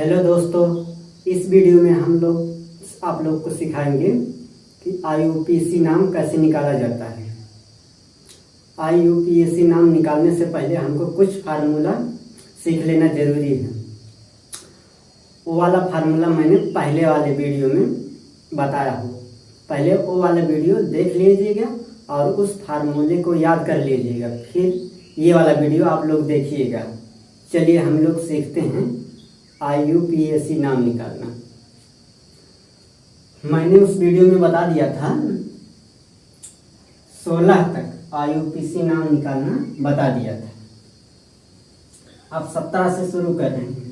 Hello दोस्तों, इस video में हम लोग आप लोग को सिखाएंगे कि आईयूपीएसी नाम कैसे निकाला जाता है। आईयूपीएसी नाम निकालने से पहले हमको कुछ फार्मूला सीख लेना जरूरी है। वो वाला फार्मूला मैंने पहले वाले वीडियो में बताया हो। पहले वो वाला वीडियो देख लीजिएगा और उस फार्मूले को याद कर लीजिएगा, फिर ये वाला वीडियो आप लोग देखिएगा। चलिए हम लोग सीखते हैं आईयूपीएसी नाम निकालना। मैंने उस वीडियो में बता दिया था 16 तक आईयूपीएसी नाम निकालना बता दिया था। अब 17 से शुरू कर रहे हैं।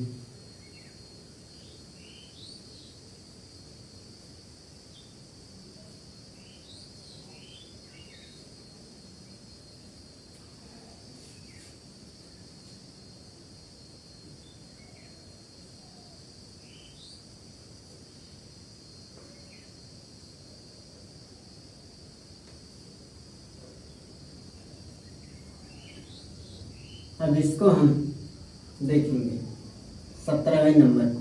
अब इसको हम देखेंगे 17वें नंबर को।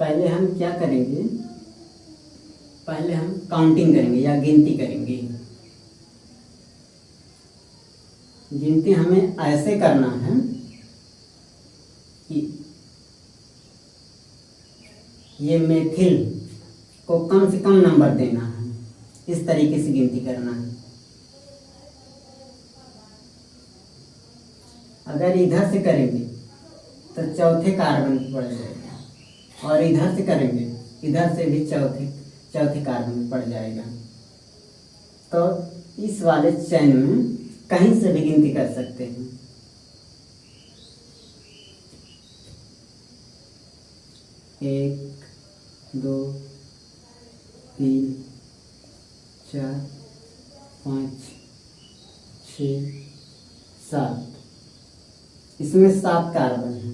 पहले हम क्या करेंगे, पहले हम काउंटिंग करेंगे या गिनती करेंगे। गिनती हमें ऐसे करना है कि ये मेथिल को कम से कम नंबर देना है, इस तरीके से गिनती करना है। अगर इधर से करेंगे तो चौथे कार्बन पर पड़ जाएगा, और इधर से करेंगे इधर से भी चौथे कार्बन में पड़ जाएगा। तो इस वाले चैन में कहीं से भी गिनती कर सकते हैं। एक, दो, तीन, चार, पाँच, 6, 7। इसमें 7 कार्बन है।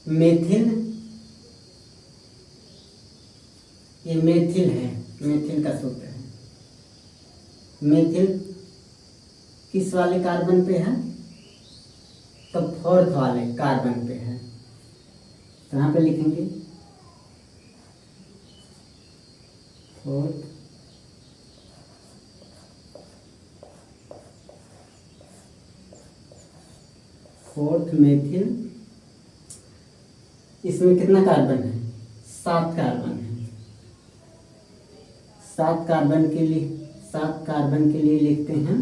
मेथिल, ये मेथिल है, मेथिल का सूत्र है। मेथिल किस वाले कार्बन पे है? तो 4th वाले कार्बन पे है। तो यहाँ पे लिखेंगे 4th मेथिल। इसमें कितना कार्बन है? 7 कार्बन है। 7 कार्बन के लिए लिखते हैं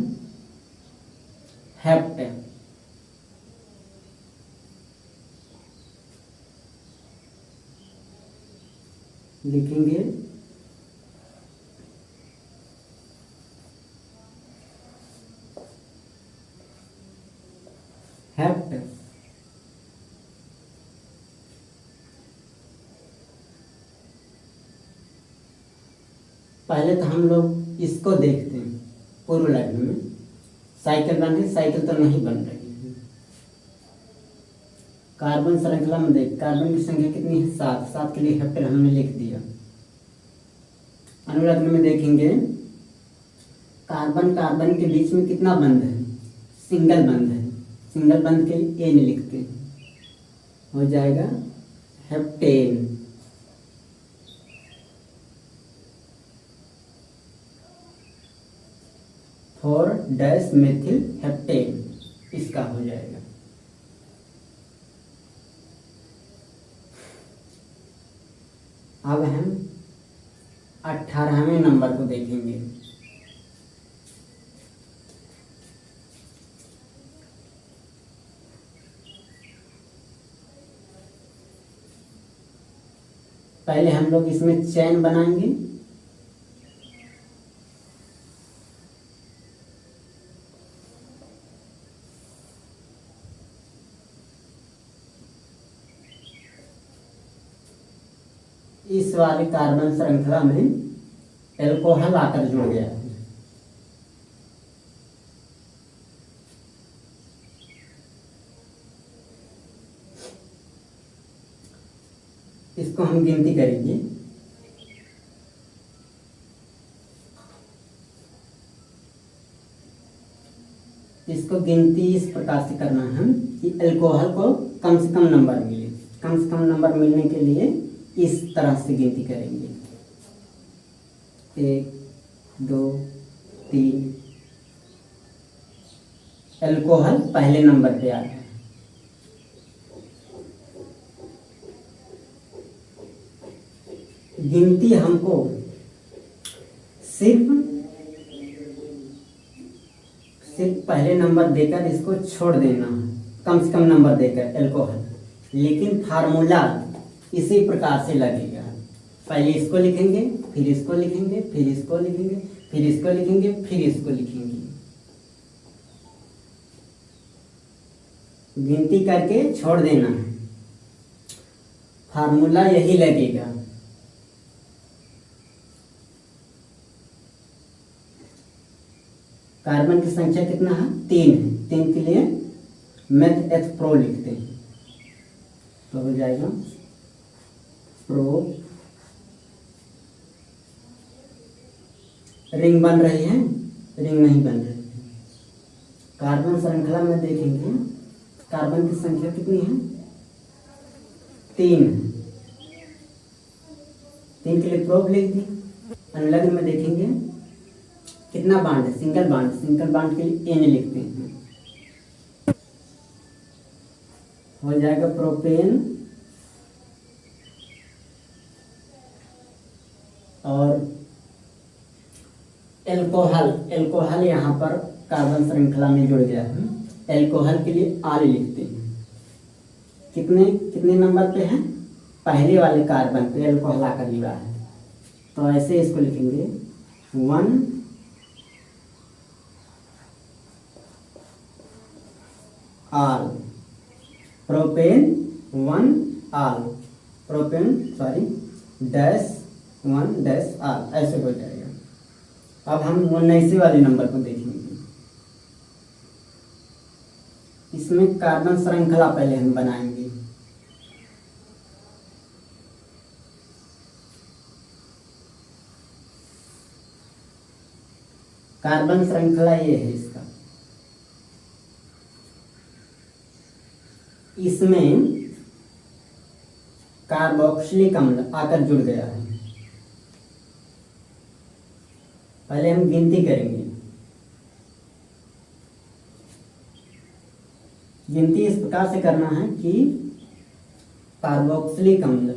हेप्टेन। लिखेंगे हेप्टेन। पहले तो हम लोग इसको देखते हैं। पूर्व लग्न में साइकिल बन रही, साइकिल तो नहीं बन रही है। कार्बन श्रृंखला में देख, कार्बन की संख्या कितनी है? 7। 7 के लिए हेप्टेन हमने लिख दिया। अनुलग्न में देखेंगे कार्बन कार्बन के बीच में कितना बंध है? सिंगल बंध है। सिंगल बंध के लिए एन लिखते हैं, हो जाएगा heptane. Four dash methyl heptane, इसका हो जाएगा। अब हम 18वें नंबर को देखेंगे। पहले हम लोग इसमें चैन बनाएंगे। इस वाले कार्बन श्रृंखला में एल्कोहल आकर जुड़ गया है। इसको हम गिनती करेंगे। इसको गिनती इस प्रकार से करना है कि अल्कोहल को कम से कम नंबर मिले। कम से कम नंबर मिलने के लिए इस तरह से गिनती करेंगे, 1 2 3। अल्कोहल पहले नंबर पे आ है। गिनती हमको सिर्फ पहले नंबर देकर इसको छोड़ देना है, कम से कम नंबर देकर अल्कोहल। लेकिन फार्मूला इसी प्रकार से लगेगा, पहले इसको लिखेंगे, फिर इसको लिखेंगे, फिर इसको लिखेंगे, फिर इसको लिखेंगे, फिर इसको लिखेंगे, गिनती करके छोड़ देना है। फार्मूला यही लगेगा। कार्बन की संख्या कितना है? 3 है। 3 के लिए मेथ एथ प्रो लिखते हैं, तो हो जाएगा प्रो। रिंग बन रही है? रिंग नहीं बन रही है। कार्बन श्रृंखला में देखेंगे कार्बन की संख्या कितनी है? 3 है। 3 के लिए प्रोब लिख दी। अनुलग्न में देखेंगे कितना बांड है? Single bond. सिंगल बांड के लिए एन लिखते हैं, हो जाएगा प्रोपेन। और एल्कोहल, एल्कोहल यहाँ पर कार्बन श्रृंखला में जुड़ गया है। एल्कोहल के लिए आर लिखते हैं। कितने नंबर पे है? पहले वाले कार्बन पे एल्कोहल आकर जुड़ा है, तो ऐसे इसको लिखेंगे 1 आल प्रोपेन 1 आल प्रोपेन डैश 1 डैश आल, ऐसे हो जाएगा। अब हम 19 वाले नंबर को देखेंगे। इसमें कार्बन श्रृंखला पहले हम बनाएंगे। कार्बन श्रृंखला ये है इसका। इसमें कार्बोक्सिलिक अम्ल आकर जुड़ गया है। पहले हम गिनती करेंगे। गिनती इस प्रकार से करना है कि कार्बोक्सिलिक अम्ल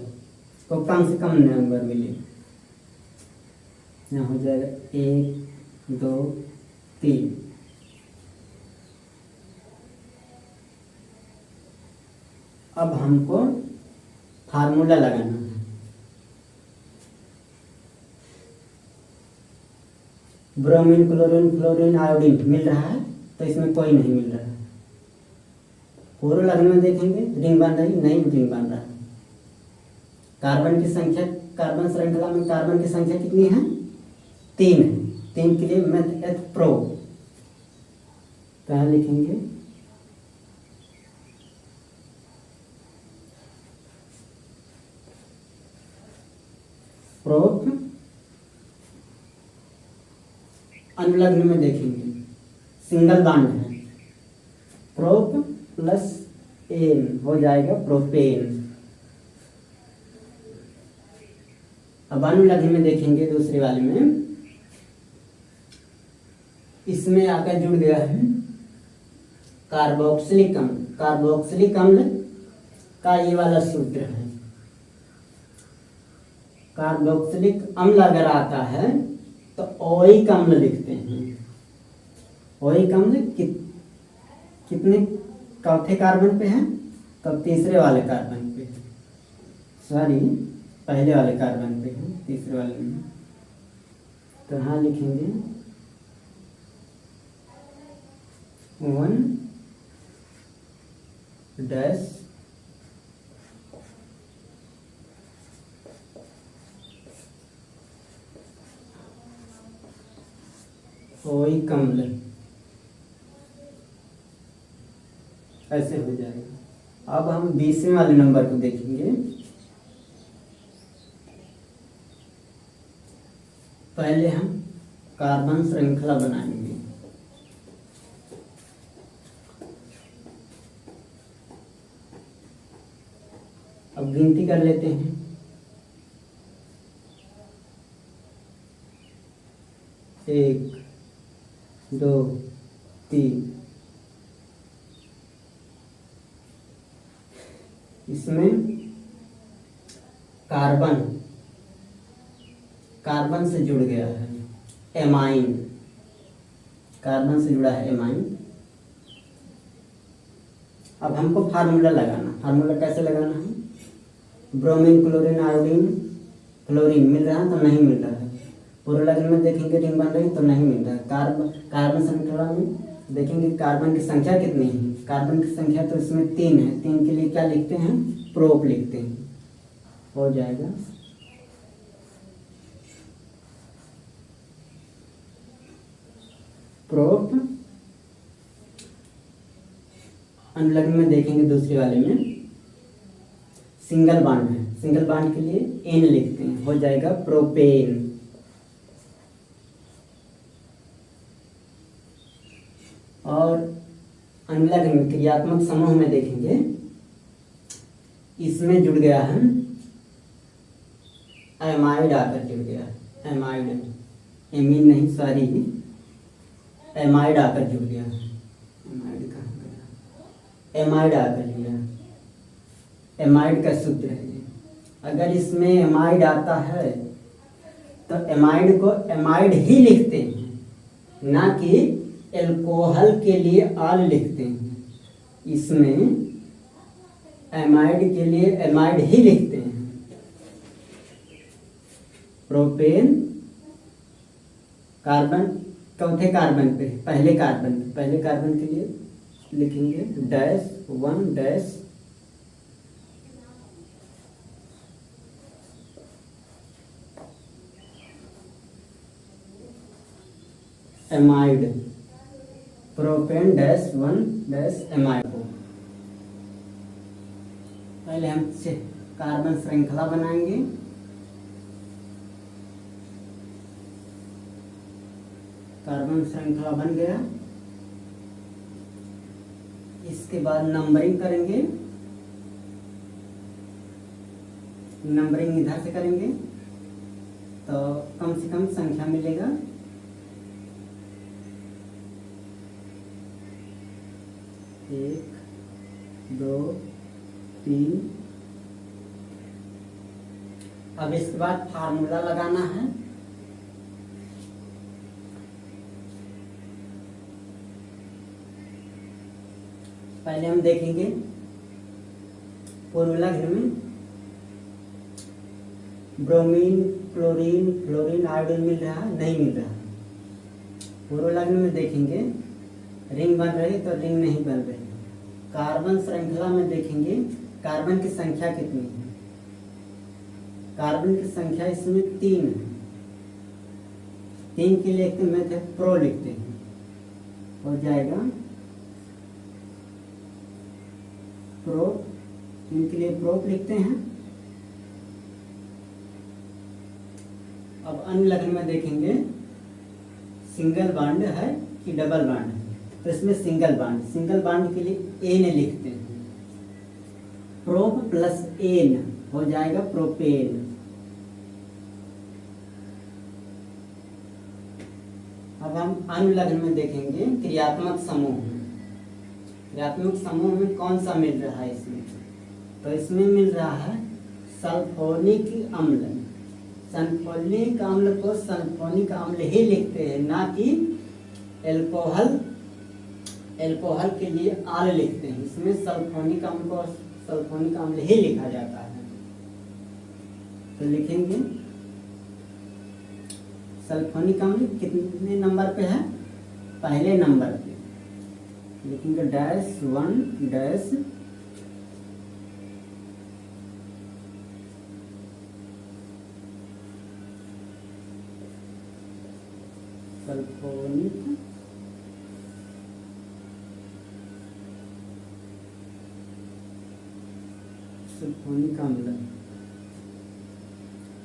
को कम से कम नंबर मिले। यहाँ हो जाएगा 1 2 3। अब हमको फार्मूला लगाना है। ब्रोमीन, क्लोरीन, फ्लोरीन, आयोडीन मिल रहा है, तो इसमें कोई नहीं मिल रहा है। पूर्व लग्न में देखेंगे रिंग बन रही? नहीं, रिंग बन रहा है। कार्बन की संख्या, कार्बन श्रृंखला में कार्बन की संख्या कितनी है? 3 है। 3 के लिए मेथ एथ प्रो, कहाँ लिखेंगे? प्रोप। अनुलग्न में देखेंगे सिंगल बांड है, प्रोप प्लस एन हो जाएगा प्रोपेन। अब अनुलग्न में देखेंगे दूसरे वाले में, इसमें आकर जुड़ गया है कार्बोक्सिलिक अम्ल। कार्बोक्सिलिक अम्ल का ये वाला सूत्र है। कार्बोक्सिलिक अम्ल अगर आता है तो ओइक अम्ल लिखते हैं। ओइक अम्ल कितने चौथे कार्बन पे है? तो तीसरे वाले कार्बन पे, सॉरी पहले वाले कार्बन पे है, तीसरे वाले में। तो यहाँ लिखेंगे 1 डैश ओइक अम्ल, ऐसे हो जाएगा। अब हम 20वें वाले नंबर को देखेंगे। पहले हम कार्बन श्रृंखला बनाएंगे। अब गिनती कर लेते हैं। एक, दो, तीन। इसमें कार्बन कार्बन से जुड़ गया है एमाइन, कार्बन से जुड़ा है एमाइन। अब हमको फार्मूला लगाना, फार्मूला कैसे लगाना है? ब्रोमीन, क्लोरीन, आयोडीन, क्लोरीन मिल रहा है तो नहीं मिल रहा है। पूर्व लग्न में देखेंगे रिंग बन रही तो नहीं मिल रहा है। कार्बन श्रृंखला में देखेंगे कार्बन की संख्या कितनी है। कार्बन की संख्या तो इसमें 3 है। 3 के लिए क्या लिखते हैं? प्रोप लिखते हैं। हो जाएगा प्रोप। अनुलग्न में देखेंगे दूसरे वाले में सिंगल बॉन्ड है, सिंगल बॉन्ड के लिए एन लिखते हैं। हो जाएगा प्रोपेन। और अनुलग्न में क्रियात्मक समूह में देखेंगे इसमें जुड़ गया है एमाइड, आकर जुड़ गया एमाइड, एमीन नहीं सॉरी, एमाइड आकर जुड़ गया। एमाइड कहाँ गया? एमाइड आकर जुड़ा। एमाइड का सूत्र है ये। अगर इसमें एमाइड आता है तो एमाइड को एमाइड ही लिखते हैं, ना कि एल्कोहल के लिए आल लिखते हैं। इसमें एमाइड के लिए एमाइड ही लिखते हैं। प्रोपेन कार्बन, चौथे कार्बन पे, पहले कार्बन के लिए लिखेंगे -1 एमाइड, प्रोपेन -1 एमाइड। पहले हम कार्बन श्रृंखला बनाएंगे। कार्बन श्रृंखला बन गया। इसके बाद नंबरिंग करेंगे। नंबरिंग इधर से करेंगे तो कम से कम संख्या मिलेगा। 1, 2, 3। अब इसके बाद फार्मूला लगाना है। पहले हम देखेंगे पूर्व लग्न में ब्रोमीन, क्लोरीन, फ्लोरीन, आयोडीन मिल रहा है? नहीं मिल रहा है। पूर्व लग्न में देखेंगे रिंग बन रही तो रिंग नहीं बन रही। कार्बन श्रृंखला में देखेंगे कार्बन की संख्या कितनी है। कार्बन की संख्या इसमें 3 है। 3 के लिए मैं प्रो लिखते हैं। हो जाएगा प्रोप। 3 के लिए प्रोप लिखते हैं। अब अन्य लग्न में देखेंगे सिंगल बॉन्ड है कि डबल बॉन्ड है, तो इसमें सिंगल बॉन्ड के लिए एन लिखते हैं। प्रोप प्लस एन हो जाएगा प्रोपेन। अब हम अन्य लग्न में देखेंगे क्रियात्मक समूह। क्रियात्मक समूह में कौन सा मिल रहा है इसमें? तो इसमें मिल रहा है सल्फोनिक अम्ल। सल्फोनिक अम्ल को सल्फोनिक अम्ल ही लिखते हैं, ना कि एल्कोहल के लिए आल लिखते हैं। इसमें सल्फोनिक अम्ल को सल्फोनिक अम्ल ही लिखा जाता है। तो लिखेंगे सल्फोनिक अम्ल कितने नंबर पे है? पहले नंबर पे लिखेंगे -1 सल्फोनिक अम्ल,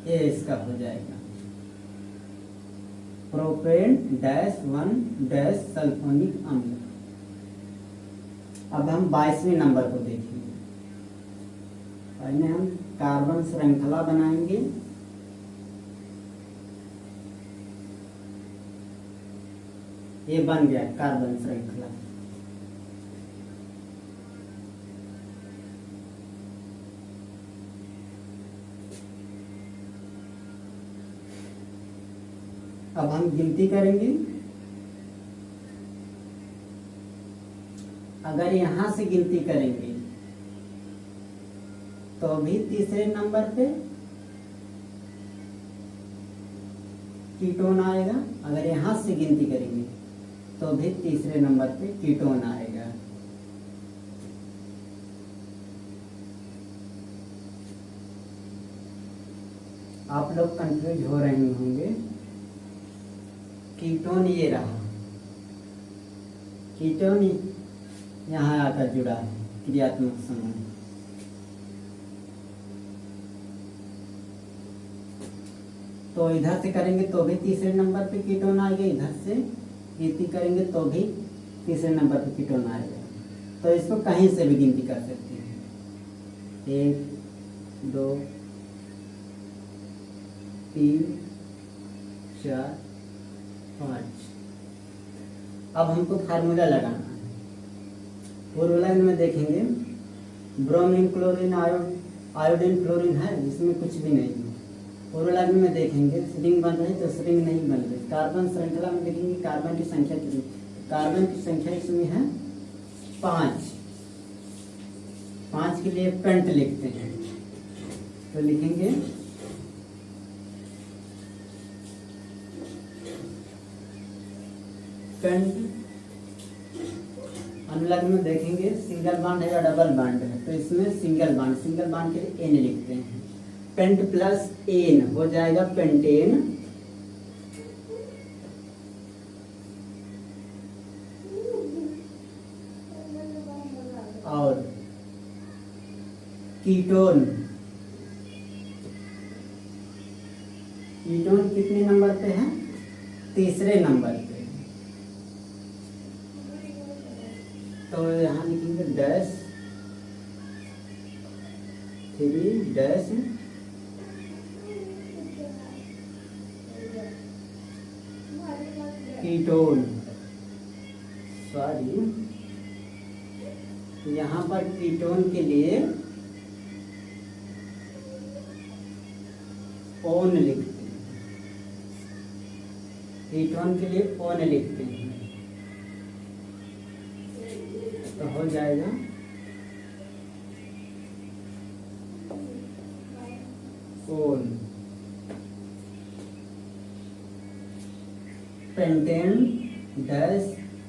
ये इसका हो जाएगा प्रोपेन -1 सल्फोनिक अम्ल। अब हम 22वें नंबर को देखेंगे। पहले हम कार्बन श्रृंखला बनाएंगे। ये बन गया कार्बन श्रृंखला। अब हम गिनती करेंगे। अगर यहां से गिनती करेंगे तो भी तीसरे नंबर पे कीटोन आएगा। अगर यहां से गिनती करेंगे तो भी तीसरे नंबर पे कीटोन आएगा। आप लोग कंफ्यूज हो रहे होंगे। कीटोन ये रहा, कीटोन यहाँ आकर जुड़ा है क्रियात्मक समूह। तो इधर से करेंगे तो भी तीसरे नंबर पे कीटोन आएगा, इधर से गिनती करेंगे तो भी तीसरे नंबर पे कीटोन आएगा। तो इसको कहीं से भी गिनती कर सकते हैं, 1 2 3 4 5। अब हमको फार्मूला लगाना है। पूर्व लाइन में देखेंगे ब्रोमीन, क्लोरीन, आयोडीन, फ्लोरीन है, इसमें कुछ भी नहीं है। पूर्व लाइन में देखेंगे रिंग बन रही तो रिंग नहीं बन रही। कार्बन श्रृंखला में देखेंगे कार्बन की संख्या कितनी, कार्बन की संख्या इसमें है 5। 5 के लिए पेंट लिखते हैं तो लिखेंगे पेंट। अनुलग्न में देखेंगे सिंगल बांड है या डबल बांड है, तो इसमें सिंगल बांड के लिए एन लिखते हैं। पेंट प्लस एन हो जाएगा पेंटेन। और कीटोन, कीटोन कितने नंबर पे है, तीसरे नंबर पे। तो यहाँ लिखेंगे डैश 3 डैश कीटोन। सॉरी, यहाँ पर कीटोन के लिए ओन लिखते हैं, कीटोन के लिए ओन लिखते हैं तो हो जाएगा own. Pentane dash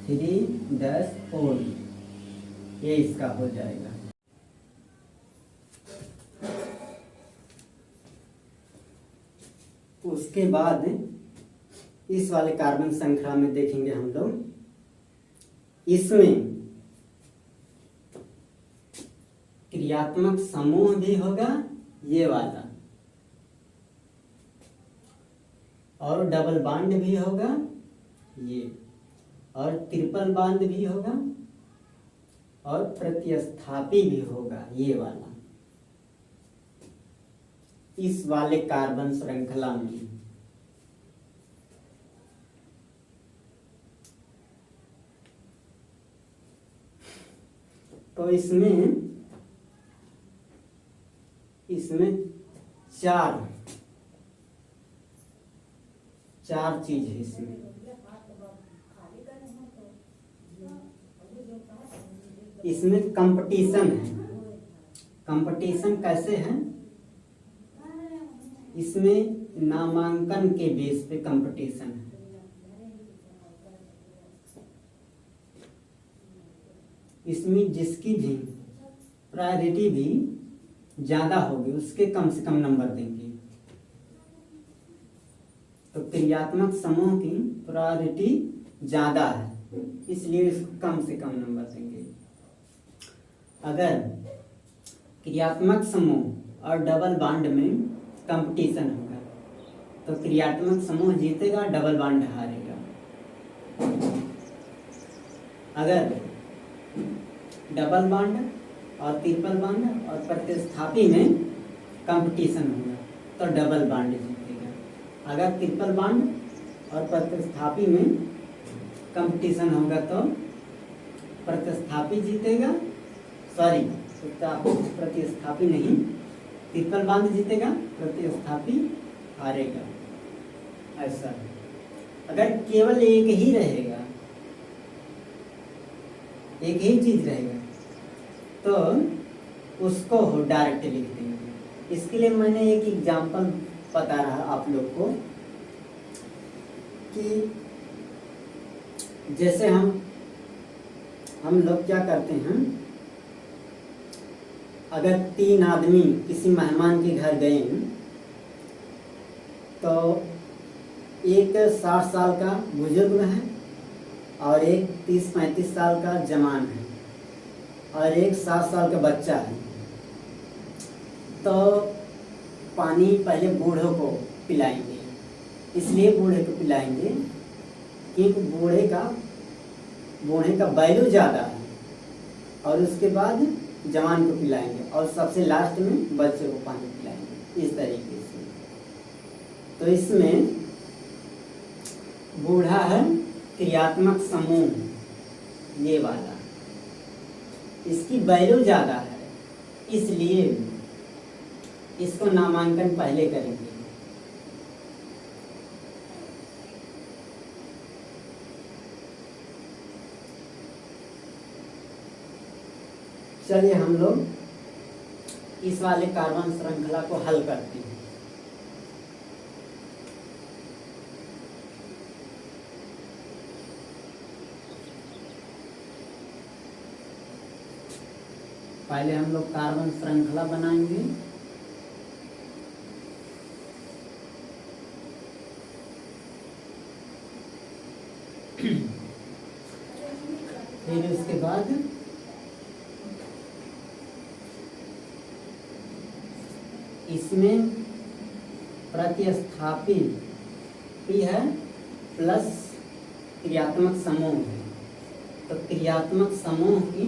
3 dash own, ये इसका हो जाएगा। उसके बाद इस वाले कार्बन श्रृंखला में देखेंगे हम लोग, इसमें क्रियात्मक समूह भी होगा ये वाला, और डबल बांड भी होगा ये, और ट्रिपल बांड भी होगा, और प्रतिस्थापी भी होगा ये वाला, इस वाले कार्बन श्रृंखला में। तो इसमें चार चीज है इसमें। इसमें कंपटीशन है। कंपटीशन कैसे है, इसमें नामांकन के बेस पे कंपटीशन है। इसमें जिसकी भी प्रायोरिटी भी ज्यादा होगी उसके कम से कम नंबर देंगे। तो क्रियात्मक समूह की प्रायोरिटी ज्यादा है इसलिए इसको कम से कम नंबर देंगे। अगर क्रियात्मक समूह और डबल बांड में कंपटीशन होगा तो क्रियात्मक समूह जीतेगा, डबल बांड हारेगा। अगर डबल बांड और ट्रिपल बॉन्ड और प्रतिस्थापी में कंपटीशन होगा तो डबल बॉन्ड जीतेगा। अगर ट्रिपल बॉन्ड और प्रतिस्थापी में कंपटीशन होगा तो प्रतिस्थापी जीतेगा, सॉरी प्रतिस्थापी नहीं, ट्रिपल बॉन्ड जीतेगा, प्रतिस्थापी हारेगा। ऐसा अगर केवल एक ही रहेगा, एक ही चीज रहेगा तो उसको डायरेक्ट लिख देंगे। इसके लिए मैंने एक एग्जांपल बता रहा आप लोग को कि जैसे हम लोग क्या करते हैं, अगर 3 आदमी किसी मेहमान के घर गए तो एक 60 साल का बुजुर्ग है और एक 30-35 साल का जवान है और एक 7 साल का बच्चा है। तो पानी पहले बूढ़ों को पिलाएंगे, इसलिए बूढ़े को पिलाएंगे क्योंकि बूढ़े का वैल्यू ज़्यादा है, और उसके बाद जवान को पिलाएंगे और सबसे लास्ट में बच्चे को पानी पिलाएंगे, इस तरीके से। तो इसमें बूढ़ा है क्रियात्मक समूह ये वाला, इसकी वैल्यू ज़्यादा है, इसलिए इसको नामांकन पहले करेंगे। चलिए हम लोग इस वाले कार्बन श्रृंखला को हल करते हैं। पहले हम लोग कार्बन श्रृंखला बनाएंगे, फिर उसके बाद इसमें प्रतिस्थापी भी है प्लस क्रियात्मक समूह है, तो क्रियात्मक समूह की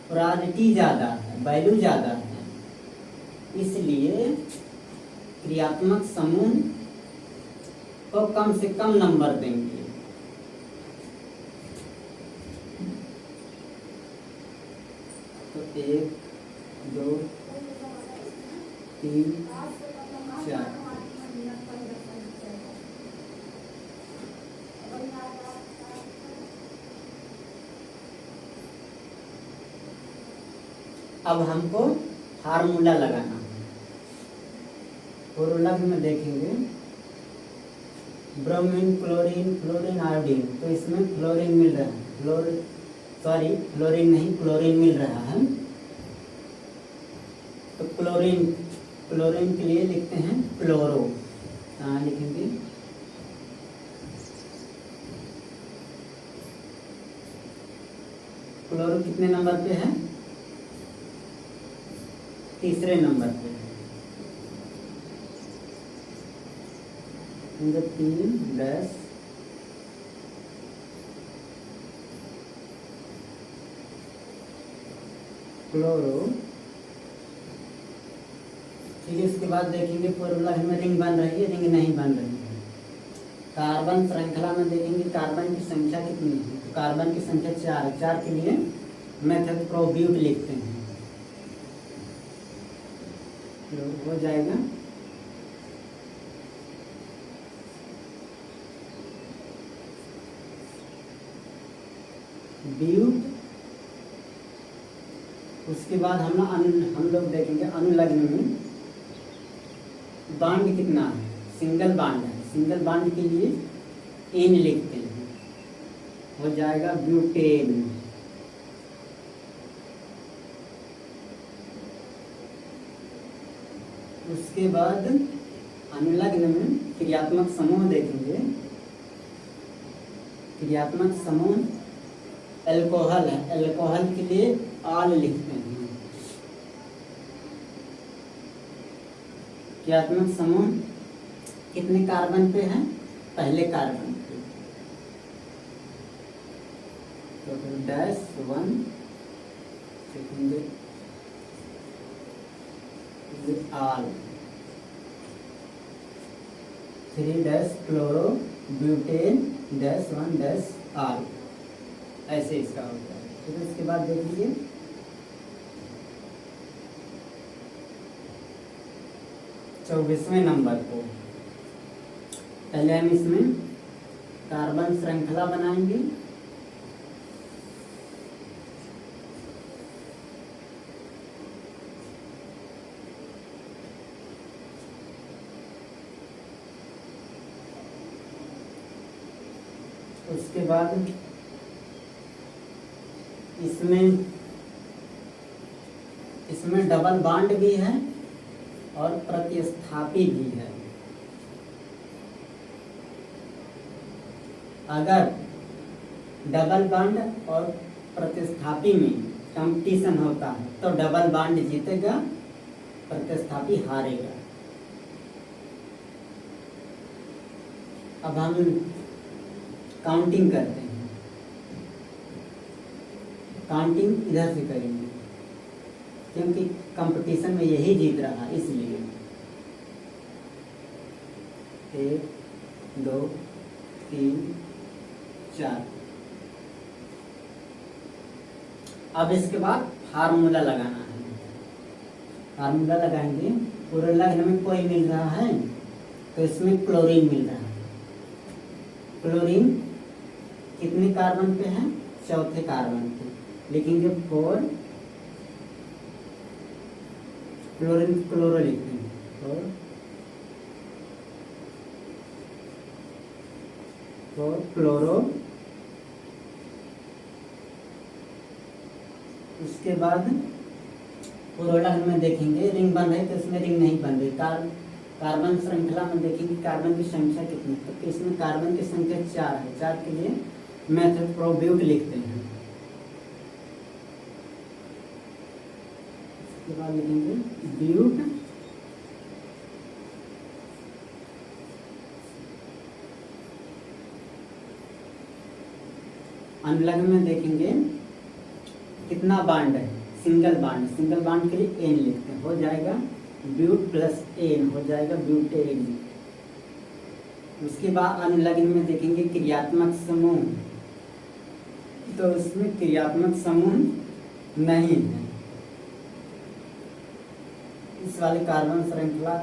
प्रायोरिटी ज़्यादा है, वैल्यू ज़्यादा है, इसलिए क्रियात्मक समूह को कम से कम नंबर देंगे। तो 1 2 3 4 अब हमको फार्मूला लगाना है। फॉर्मूला में देखेंगे ब्रोमीन, क्लोरीन, फ्लोरीन, आयोडीन, तो इसमें फ्लोरीन मिल रहा है, फ्लोरीन नहीं, क्लोरीन मिल रहा है। तो क्लोरीन के लिए लिखते हैं क्लोरो, कहाँ लिखेंगे, क्लोरो कितने नंबर पे है, तीसरे नंबर पे, 3 क्लोरो। ठीक है, इसके बाद देखेंगे फॉर्मूला में रिंग बन रही है, रिंग नहीं बन रही है। कार्बन श्रृंखला में देखेंगे कार्बन की संख्या कितनी है, तो कार्बन की संख्या 4 है। 4 के लिए मेथड प्रोब्यूट लिखते हैं, तो हो जाएगा ब्यूट। उसके बाद हम लोग देखेंगे अनुलग्न में बांड कितना है, सिंगल बांड है, सिंगल बांड के लिए एन लिखते हैं, हो जाएगा ब्यूटेन। उसके बाद अनुलग्न में क्रियात्मक समूह देखेंगे, क्रियात्मक समूह एल्कोहल है, एल्कोहल के लिए आल लिखते हैं। क्रियात्मक समूह कितने कार्बन पे है, पहले कार्बन पे, तो -1 सेकेंड आल 3-chloro-butane-1-आल, ऐसे इसका होता है। फिर उसके बाद देखिए 24वें नंबर को, पहले हम इसमें कार्बन श्रृंखला बनाएंगे। उसके बाद इसमें डबल बॉन्ड भी है और प्रतिस्थापी भी है। अगर डबल बॉन्ड और प्रतिस्थापी में कंपटीशन होता है तो डबल बॉन्ड जीतेगा, प्रतिस्थापी हारेगा। अब हम काउंटिंग करते हैं, काउंटिंग इधर से करेंगे क्योंकि कंपटीशन में यही जीत रहा, इसलिए 1 2 3 4। अब इसके बाद फार्मूला लगाना है। फार्मूला लगाएंगे, पूरे लग्न में कोई मिल रहा है तो इसमें क्लोरीन मिल रहा है। क्लोरीन कितने कार्बन पे है? चौथे कार्बन पे। लिखेंगे 4, क्लोरीन क्लोरो लिखते हैं 4 क्लोरो। उसके बाद प्रोडक्ट में देखेंगे रिंग बन रही तो इसमें रिंग नहीं बन रही। कार्बन श्रृंखला में देखेंगे कार्बन की संख्या कितनी, तो इसमें कार्बन की संख्या 4 है। 4 के लिए मेथड प्रोब्यूट लिखते हैं। उसके बाद लिखेंगे ब्यूट। अनलग में देखेंगे कितना बांड है, सिंगल बांड। सिंगल बांड के लिए एन लिखते हैं, हो जाएगा ब्यूट प्लस एन, हो जाएगा ब्यूटेन। उसके बाद अनलग में देखेंगे क्रियात्मक समूह, तो उसमें क्रियात्मक समूह नहीं है। इस वाले कार्बन श्रृंखला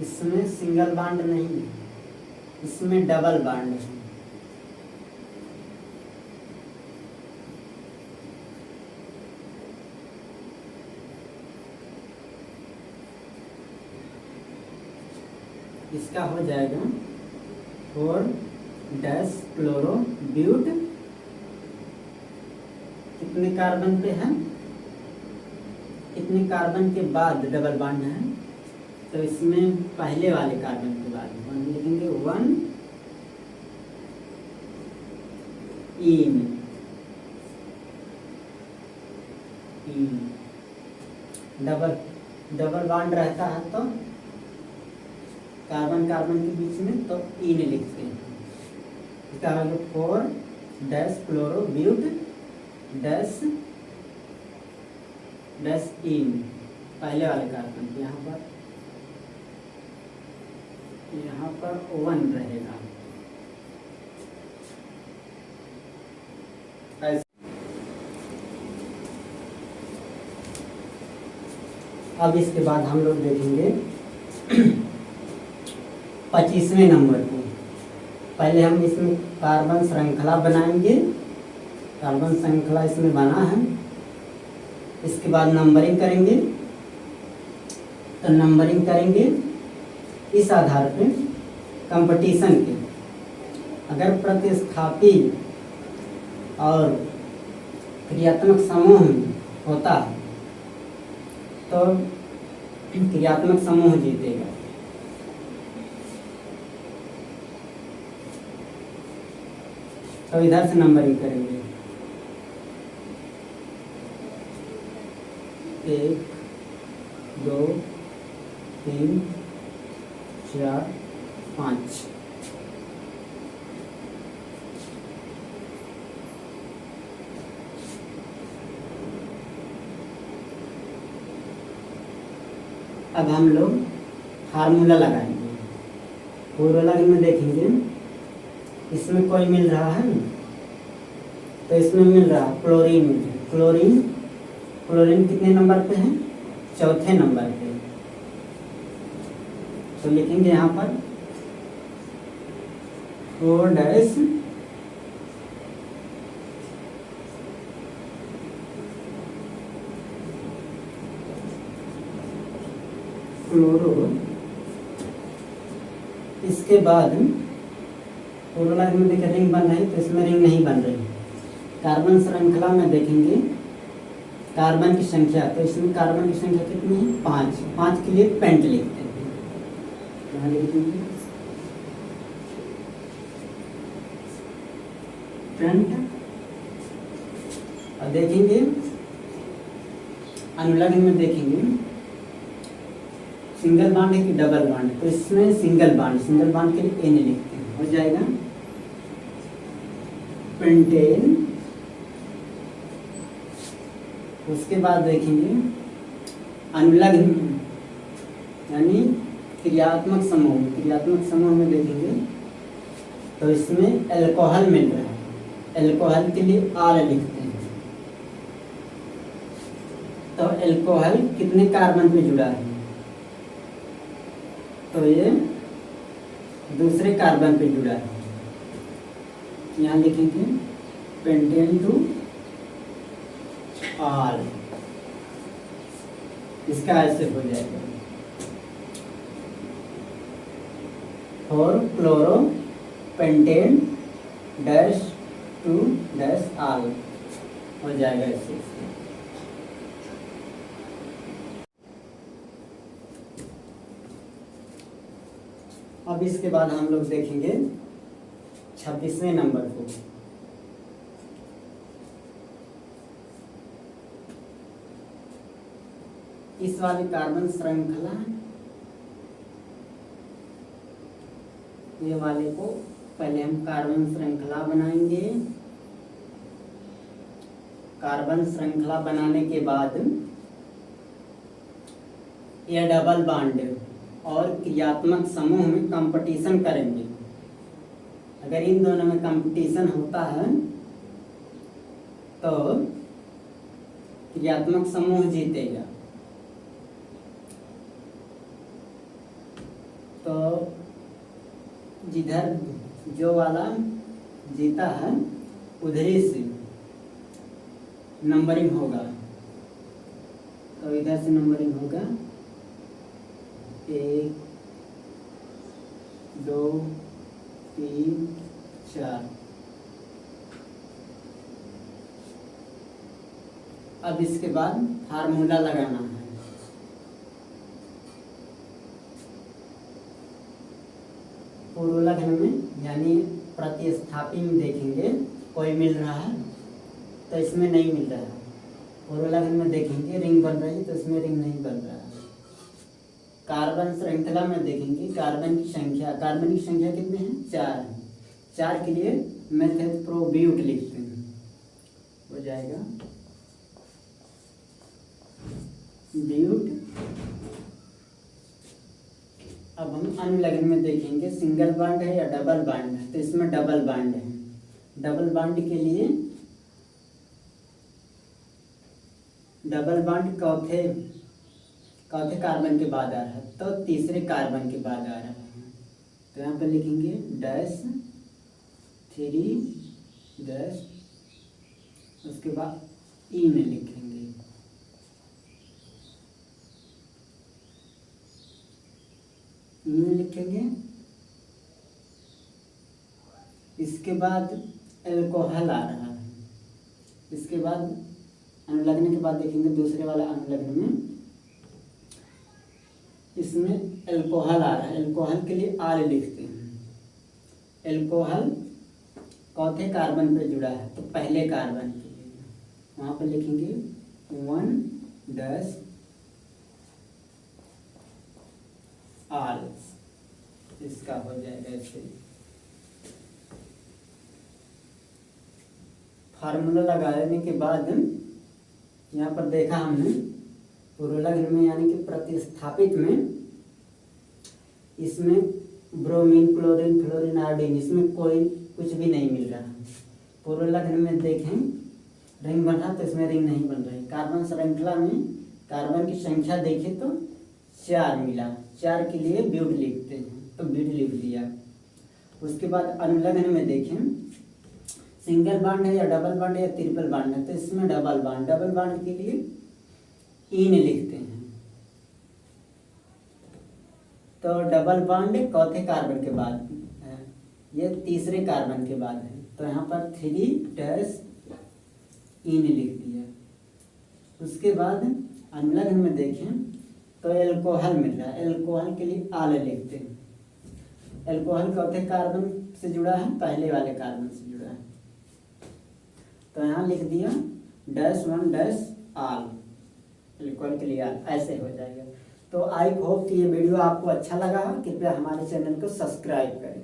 इसमें सिंगल बांड नहीं है, इसमें डबल बांड है। इसका हो जाएगा 4-क्लोरो-ब्यूट। कितने कार्बन पे है, कितने कार्बन के बाद डबल बॉन्ड है, तो इसमें पहले वाले कार्बन के बाद हम लिखेंगे 1 इन। डबल बॉन्ड रहता है तो कार्बन कार्बन के बीच में तो इन लिखते हैं। इसका होगा 4-क्लोरो-ब्यूट-इन, पहले वाले कार्बन। यहाँ पर 1 रहेगा। अब इसके बाद हम लोग देखेंगे 25वें नंबर को। पहले हम इसमें कार्बन श्रृंखला बनाएंगे। कार्बन श्रृंखला इसमें बना है। इसके बाद नंबरिंग करेंगे, तो नंबरिंग करेंगे इस आधार पे कंपटीशन के। अगर प्रतिस्थापी और क्रियात्मक समूह होता है तो क्रियात्मक समूह जीतेगा। तो इधर से नंबरिंग करेंगे 1 2 3 4 5। अब हम लोग फार्मूला लगाएंगे। फार्मूला में देखेंगे इसमें कोई मिल रहा है, तो इसमें मिल रहा क्लोरीन। क्लोरीन क्लोरीन कितने नंबर पे है? चौथे नंबर पे। तो लिखेंगे यहाँ पर 4 क्लोरो। इसके बाद क्लोराइड में देखिए रिंग बन रही, तो इसमें रिंग नहीं बन रही। कार्बन श्रृंखला में देखेंगे कार्बन की संख्या, तो इसमें कार्बन की संख्या कितनी है? 5। 5 के लिए पेंट लिखते हैं। यहाँ लिखेंगे पेंट। और देखेंगे अनुलग्न में देखेंगे सिंगल बॉन्ड है कि डबल बॉन्ड, तो इसमें सिंगल बॉन्ड के लिए एन लिखते हैं, हो जाएगा पेंटेन। उसके बाद देखेंगे अनुलग्न यानी क्रियात्मक समूह में देखेंगे तो इसमें अल्कोहल मिल रहा है। अल्कोहल के लिए आर लिखते हैं। तो अल्कोहल कितने कार्बन पे जुड़ा है? तो ये दूसरे कार्बन पे जुड़ा है। यहाँ लिखेंगे पेंटेन टू आर, इसका ऐसे हो जाएगा 4 क्लोरो पेंटेन -2 आर हो जाएगा ऐसे। अब इसके बाद हम लोग देखेंगे 26वें नंबर को। इस वाली कार्बन श्रृंखला, ये वाले को पहले हम कार्बन श्रृंखला बनाएंगे। कार्बन श्रृंखला बनाने के बाद ये डबल बॉन्ड और क्रियात्मक समूह में कंपटीशन करेंगे। अगर इन दोनों में कंपटीशन होता है तो क्रियात्मक समूह जीतेगा। तो जिधर जो वाला जीता है उधर ही से नंबरिंग होगा। तो इधर से नंबरिंग होगा 1 2 3 4। अब इसके बाद फार्मूला लगाना है। पूर्वलग्न में यानी प्रतिस्थापी में देखेंगे कोई मिल रहा है, तो इसमें नहीं मिल रहा है। पूर्वलग्न में देखेंगे रिंग बन रही, तो इसमें रिंग नहीं बन रहा है। कार्बन श्रृंखला में देखेंगे कार्बन की संख्या कितनी है? 4 है। 4 के लिए मेथड प्रोब्यूट लिखते हैं, हो जाएगा ब्यूट। अब हम अनुलग्न में देखेंगे सिंगल बॉन्ड है या डबल बॉन्ड है, तो इसमें डबल बॉन्ड है। डबल बॉन्ड के लिए डबल बॉन्ड चौथे कार्बन के बाद आ रहा है, तो तीसरे कार्बन के बाद आ रहा है। तो यहाँ पर लिखेंगे -3 उसके बाद ई में लिखेंगे इसके बाद अल्कोहल आ रहा है। इसके बाद अनुलग्न के बाद देखेंगे दूसरे वाला अनुलग्न में इसमें अल्कोहल आ रहा है। अल्कोहल के लिए आर लिखते हैं। अल्कोहल चौथे कार्बन पे जुड़ा है, तो पहले कार्बन के लिए वहाँ पर लिखेंगे 1 आर, इसका हो जाएगा ऐसे। फार्मूला लगाने के बाद यहाँ पर देखा हमने पूर्व लग्न में यानी कि प्रतिस्थापित में इसमें ब्रोमीन, क्लोरीन, फ्लोरीन, आयोडीन इसमें कोई कुछ भी नहीं मिल रहा। पूर्व लग्न में देखें रिंग बन रहा तो इसमें रिंग नहीं बन रही। कार्बन श्रृंखला में कार्बन की संख्या देखें तो 4 मिला, 4 के लिए ब्यूट लिखते हैं तो ब्यूट लिख दिया। उसके बाद अनुलग्न में देखें सिंगल बॉन्ड है या डबल बॉन्ड है या ट्रिपल बॉन्ड है तो इसमें डबल बॉन्ड के लिए इन लिखते हैं। तो डबल बॉन्ड चौथे कार्बन के बाद है, ये तीसरे कार्बन के बाद है तो यहाँ पर 3 इन लिख दिया। उसके बाद अनुलग्न में देखें तो एल्कोहल मिल रहा है, एल्कोहल के लिए आल लिखते हैं। एल्कोहल चौथे कार्बन से जुड़ा है, पहले वाले कार्बन से जुड़ा है तो यहाँ लिख दिया -1 आल, एल्कोहल के लिए आल, ऐसे हो जाएगा। तो आई होप कि ये वीडियो आपको अच्छा लगा। कृपया हमारे चैनल को सब्सक्राइब करें।